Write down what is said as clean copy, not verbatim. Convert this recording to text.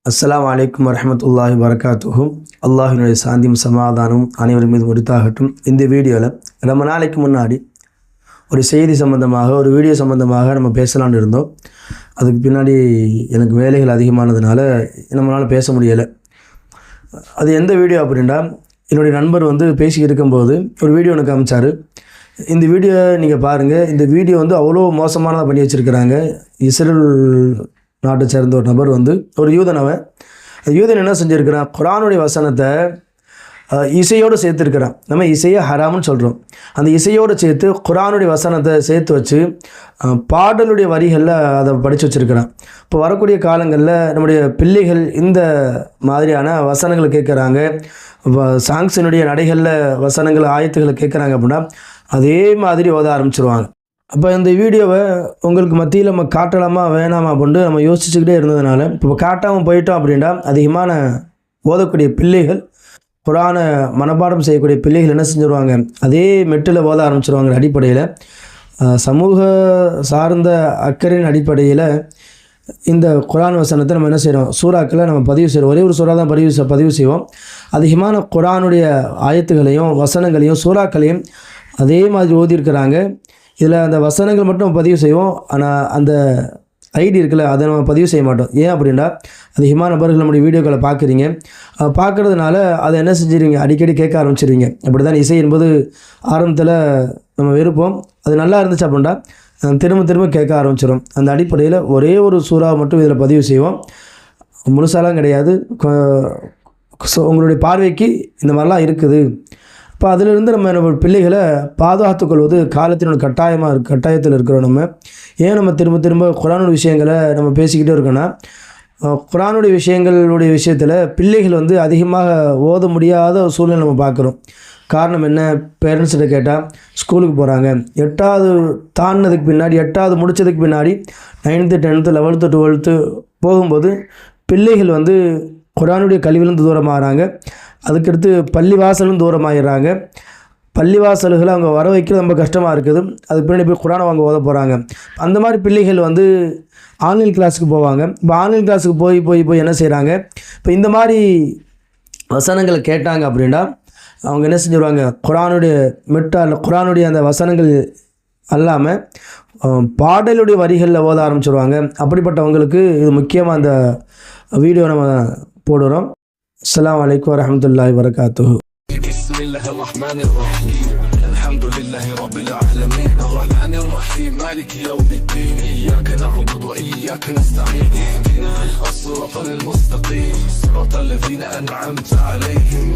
அஸ்ஸலாமு அலைக்கும் வரஹ்மத்துல்லாஹி வபரகாத்துஹு. அல்லாஹ்வினுடைய சாந்தியும் சமாதானம் அனைவரும் மீது உரித்தாகட்டும். இந்த வீடியோவில் ரொம்ப நாளைக்கு முன்னாடி ஒரு செய்தி சம்பந்தமாக ஒரு வீடியோ சம்பந்தமாக நம்ம பேசலான்னு இருந்தோம். அதுக்கு பின்னாடி எனக்கு வேலைகள் அதிகமானதுனால நம்மளால் பேச முடியலை. அது எந்த வீடியோ அப்படின்னா, என்னுடைய நண்பர் பேசிக்கிட்டு இருக்கும்போது ஒரு வீடியோ எனக்கு காமிச்சார். இந்த வீடியோ நீங்கள் பாருங்கள். இந்த வீடியோ அவ்வளோ மோசமானதாக பண்ணி வச்சுருக்கிறாங்க. இஸ்ரேல் நாட்டை சேர்ந்த ஒரு நபர் ஒரு யூதன். அவன் யூதன் என்ன செஞ்சுருக்கிறான், குர்ஆனுடைய வசனத்தை இசையோடு சேர்த்துருக்கிறான். நம்ம இசையை ஹராம்னு சொல்கிறோம். அந்த இசையோடு சேர்த்து குர்ஆனுடைய வசனத்தை சேர்த்து வச்சு பாடலுடைய வரிகளில் அதை படித்து வச்சுருக்கிறான். இப்போ வரக்கூடிய காலங்களில் நம்முடைய பிள்ளைகள் இந்த மாதிரியான வசனங்களை கேட்குறாங்க, சாங்ஸினுடைய நடைகளில் வசனங்கள் ஆயத்துக்களை கேட்குறாங்க அப்படின்னா அதே மாதிரி ஓத ஆரம்பிச்சிருவாங்க. அப்போ இந்த வீடியோவை உங்களுக்கு மத்தியில் நம்ம காட்டலாமா வேணாமா அப்படின்ட்டு நம்ம யோசிச்சுக்கிட்டே இருந்ததுனால, இப்போ காட்டாமல் போயிட்டோம் அப்படின்னா அதிகமான ஓதக்கூடிய பிள்ளைகள், குர்ஆனை மனப்பாடம் செய்யக்கூடிய பிள்ளைகள் என்ன செஞ்சுருவாங்க, அதே மெட்டில் ஓத ஆரம்பிச்சிருவாங்க. அடிப்படையில் சமூக சார்ந்த அக்கறையின் அடிப்படையில் இந்த குர்ஆன் வசனத்தை நம்ம என்ன செய்கிறோம், சூறாக்களை நம்ம பதிவு செய்கிறோம். ஒரே ஒரு சூறா தான் பதிவு செய்வோம். அதிகமான குர்ஆனுடைய ஆயத்துகளையும் வசனங்களையும் சூறாக்களையும் அதே மாதிரி ஓதியிருக்கிறாங்க. இதில் அந்த வசனங்கள் மட்டும் நம்ம பதிவு செய்வோம், ஆனால் அந்த ஐடி இருக்குல்ல அதை நம்ம பதிவு செய்ய மாட்டோம். ஏன் அப்படின்னா, அதிகமான நபர்கள் நம்முடைய வீடியோக்களை பார்க்குறீங்க. பார்க்குறதுனால அதை என்ன செஞ்சுருவீங்க, அடிக்கடி கேட்க ஆரம்பிச்சிருவீங்க. அப்படி தான் இசை என்பது ஆரம்பத்தில் நம்ம விருப்பம், அது நல்லா இருந்துச்சு அப்படின்னா திரும்ப கேட்க ஆரம்பிச்சிடும். அந்த அடிப்படையில் ஒரே ஒரு சூறாவை மட்டும் இதில் பதிவு செய்வோம். முழுசாலாம் கிடையாது. உங்களுடைய பார்வைக்கு இந்த மாதிரிலாம் இருக்குது. இப்போ அதிலிருந்து நம்ம பிள்ளைகளை பாதுகாத்துக்கொள்வது காலத்தினோட கட்டாயத்தில் இருக்கிறோம். நம்ம ஏன் நம்ம திரும்ப குர்ஆனுடைய விஷயங்களை நம்ம பேசிக்கிட்டே இருக்கோன்னா, குர்ஆனுடைய விஷயங்களுடைய விஷயத்தில் பிள்ளைகள் அதிகமாக ஓத முடியாத ஒரு சூழ்நிலை நம்ம பார்க்குறோம். காரணம் என்ன, பேரண்ட்ஸ்கிட்ட கேட்டால் ஸ்கூலுக்கு போகிறாங்க, 8வது தாண்டினதுக்கு பின்னாடி 8வது முடித்ததுக்கு பின்னாடி 9th 10th 11th 12th போகும்போது பிள்ளைகள் குர்ஆனுடைய கல்வியிலிருந்து தூரமாகறாங்க. அதுக்கடுத்து பள்ளிவாசலும் தூரமாகிடுறாங்க. பள்ளிவாசல்களை அவங்க வர வைக்கிறது ரொம்ப கஷ்டமாக இருக்குது. அதுக்கு பின்னாடி போய் குர்ஆனை அவங்க ஓத போகிறாங்க. அந்த மாதிரி பிள்ளைகள் ஆன்லைன் கிளாஸுக்கு போவாங்க. இப்போ ஆன்லைன் கிளாஸுக்கு போய் என்ன செய்கிறாங்க, இப்போ இந்த மாதிரி வசனங்களை கேட்டாங்க அப்படின்னா அவங்க என்ன செஞ்சுருவாங்க, குர்ஆனுடைய அந்த வசனங்கள் அல்லாமல் பாடலுடைய வரிகளில் ஓத ஆரம்பிச்சிருவாங்க. அப்படிப்பட்டவங்களுக்கு இது முக்கியமாக அந்த வீடியோ நம்ம போடுறோம். அஸ்ஸலாமு அலைக்கும் வரஹ்மத்துல்லாஹி வபரகாத்துஹு. பிஸ்மில்லாஹிர் ரஹ்மானிர் ரஹீம். அல்ஹம்துலில்லாஹி ரப்பில் ஆலமீன். அர்ரஹ்மானிர் ரஹீம். மாலிகி யௌமிddin. இய்யாக நஅபுது வ இய்யாக நஸ்தஈன். இஹ்தினாஸ் ஸிராத்தல் முஸ்தகீம். ஸிராத்தல் லதீன அன்அம்த அலைஹிம்.